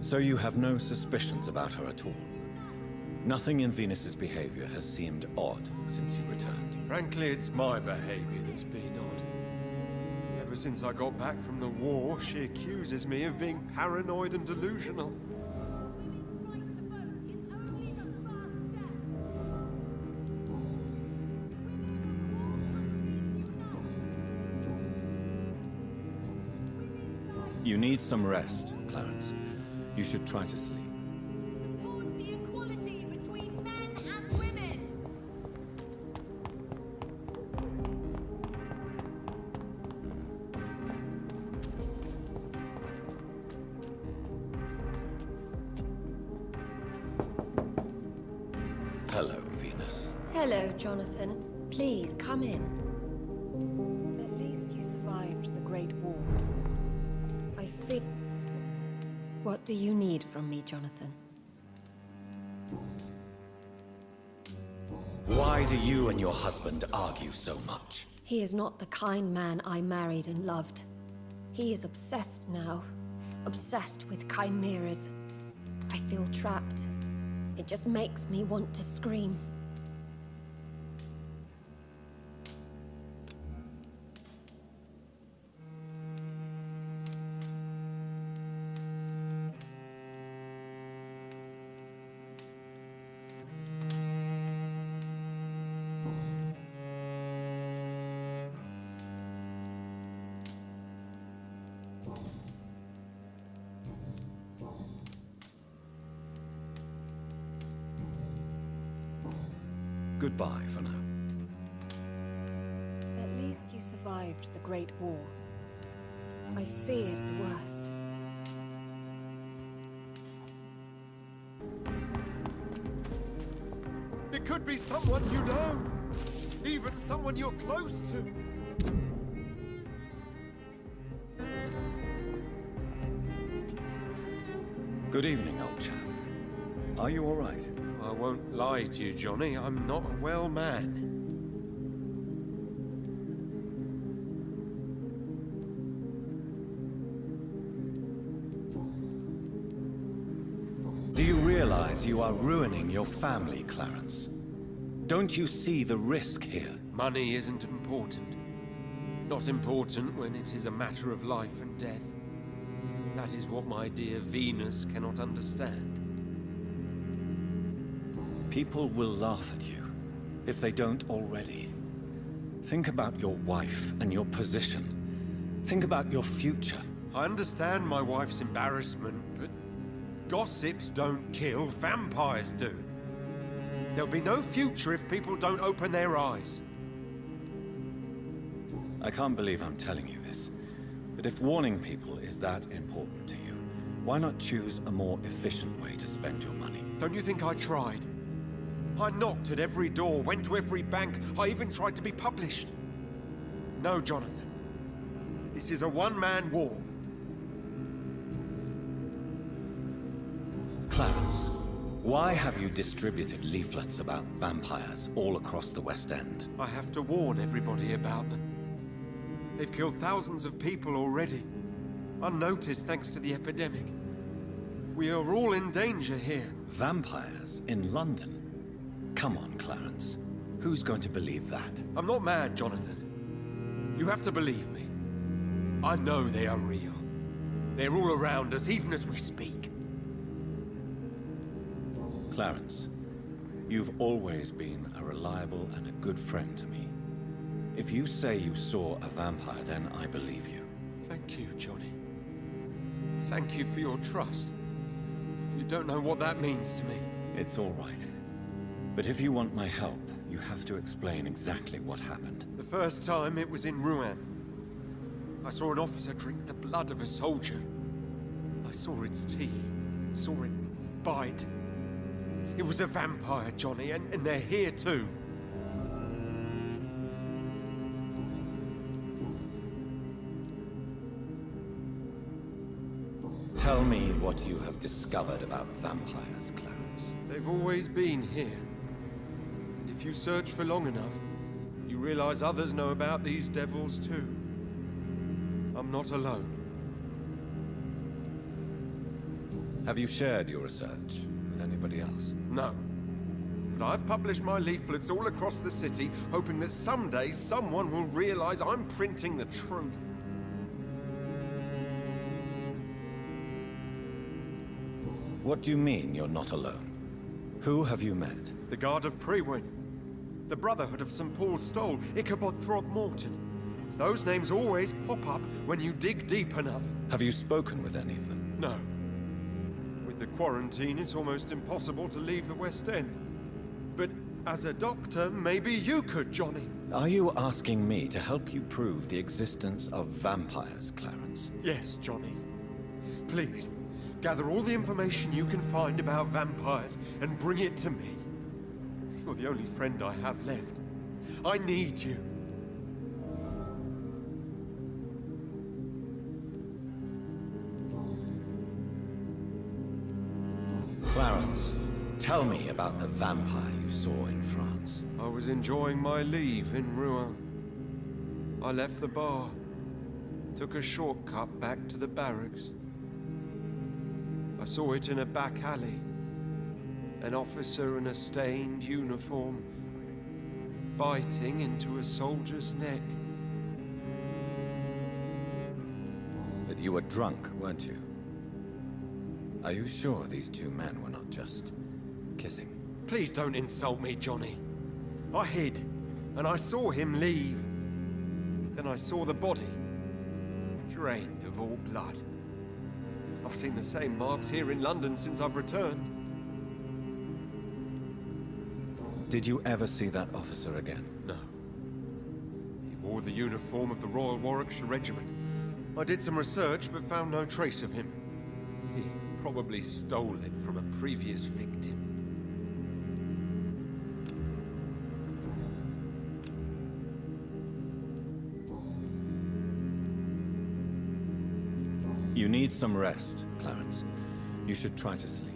So you have no suspicions about her at all? Nothing in Venus's behavior has seemed odd since you returned? Frankly, it's my behavior that's been odd. Ever since I got back from the war, she accuses me of being paranoid and delusional. You need some rest, Clarence. You should try to sleep. Support the equality between men and women! Hello, Venus. Hello, Jonathan. Please, come in. At least you survived the Great War. I think... What do you need from me, Jonathan? Why do you and your husband argue so much? He is not the kind man I married and loved. He is obsessed now. Obsessed with chimeras. I feel trapped. It just makes me want to scream. Goodbye for now. At least you survived the Great War. I feared the worst. It could be someone you know. Even someone you're close to. Good evening, old chap. Are you all right? I won't lie to you, Johnny. I'm not a well man. Do you realize you are ruining your family, Clarence? Don't you see the risk here? Money isn't important. Not important when it is a matter of life and death. That is what my dear Venus cannot understand. People will laugh at you, if they don't already. Think about your wife and your position. Think about your future. I understand my wife's embarrassment, but gossips don't kill, vampires do. There'll be no future if people don't open their eyes. I can't believe I'm telling you this, but if warning people is that important to you, why not choose a more efficient way to spend your money? Don't you think I tried? I knocked at every door, went to every bank, I even tried to be published. No, Jonathan. This is a one-man war. Clarence, why have you distributed leaflets about vampires all across the West End? I have to warn everybody about them. They've killed thousands of people already, unnoticed thanks to the epidemic. We are all in danger here. Vampires in London? Come on, Clarence. Who's going to believe that? I'm not mad, Jonathan. You have to believe me. I know they are real. They're all around us, even as we speak. Clarence, you've always been a reliable and a good friend to me. If you say you saw a vampire, then I believe you. Thank you, Johnny. Thank you for your trust. You don't know what that means to me. It's all right. But if you want my help, you have to explain exactly what happened. The first time it was in Rouen. I saw an officer drink the blood of a soldier. I saw its teeth, saw it bite. It was a vampire, Johnny, and they're here too. Tell me what you have discovered about vampires, Clarence. They've always been here. And if you search for long enough, you realize others know about these devils too. I'm not alone. Have you shared your research with anybody else? No. But I've published my leaflets all across the city, hoping that someday someone will realize I'm printing the truth. What do you mean you're not alone? Who have you met? The Guard of Prewin, the Brotherhood of St. Paul's Stole, Ichabod Throckmorton. Those names always pop up when you dig deep enough. Have you spoken with any of them? No. With the quarantine, it's almost impossible to leave the West End. But as a doctor, maybe you could, Johnny. Are you asking me to help you prove the existence of vampires, Clarence? Yes, Johnny. Please, gather all the information you can find about vampires and bring it to me. You're the only friend I have left. I need you. Clarence, tell me about the vampire you saw in France. I was enjoying my leave in Rouen. I left the bar, took a shortcut back to the barracks. I saw it in a back alley. An officer in a stained uniform, biting into a soldier's neck. But you were drunk, weren't you? Are you sure these two men were not just kissing? Please don't insult me, Johnny. I hid, and I saw him leave. Then I saw the body, drained of all blood. I've seen the same marks here in London since I've returned. Did you ever see that officer again? No. He wore the uniform of the Royal Warwickshire Regiment. I did some research, but found no trace of him. He probably stole it from a previous victim. You need some rest, Clarence. You should try to sleep.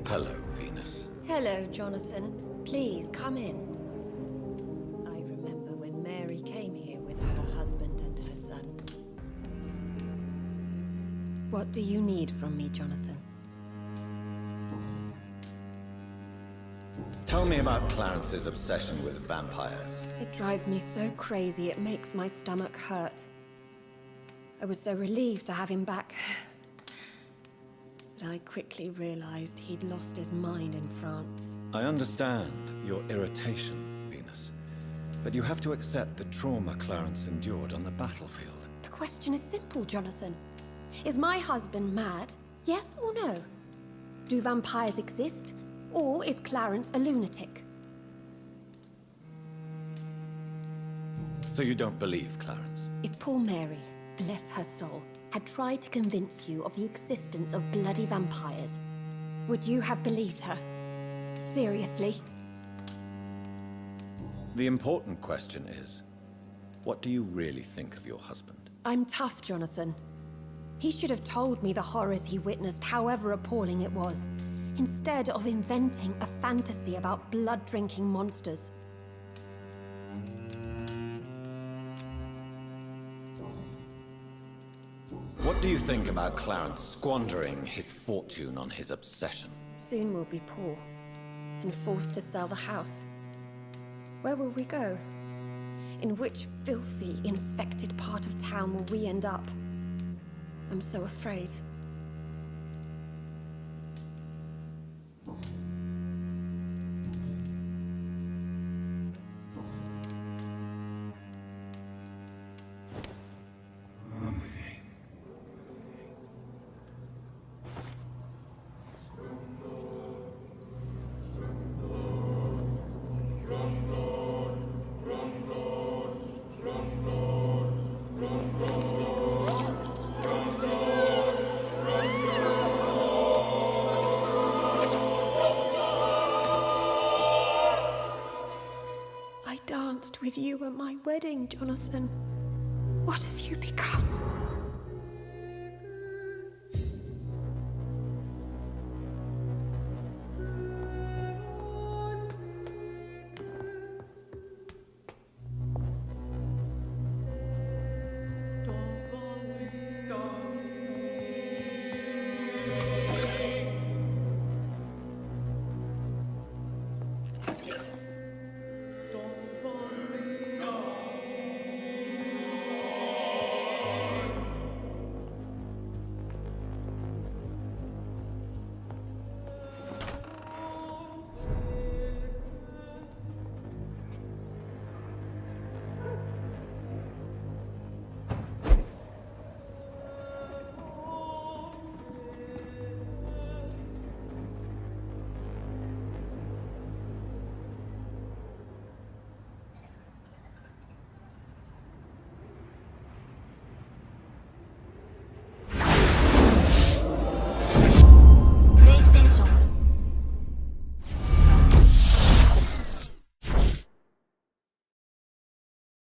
Hello, Venus. Hello, Jonathan. Please, come in. I remember when Mary came here with her husband and her son. What do you need from me, Jonathan? Tell me about Clarence's obsession with vampires. It drives me so crazy, it makes my stomach hurt. I was so relieved to have him back. But I quickly realized he'd lost his mind in France. I understand your irritation, Venus. But you have to accept the trauma Clarence endured on the battlefield. The question is simple, Jonathan. Is my husband mad? Yes or no? Do vampires exist? Or is Clarence a lunatic? So you don't believe Clarence? If poor Mary, bless her soul, had tried to convince you of the existence of bloody vampires, would you have believed her? Seriously? The important question is, what do you really think of your husband? I'm tough, Jonathan. He should have told me the horrors he witnessed, however appalling it was, instead of inventing a fantasy about blood-drinking monsters. What do you think about Clarence squandering his fortune on his obsession? Soon we'll be poor, and forced to sell the house. Where will we go? In which filthy, infected part of town will we end up? I'm so afraid. danced with you at my wedding, Jonathan. What have you become?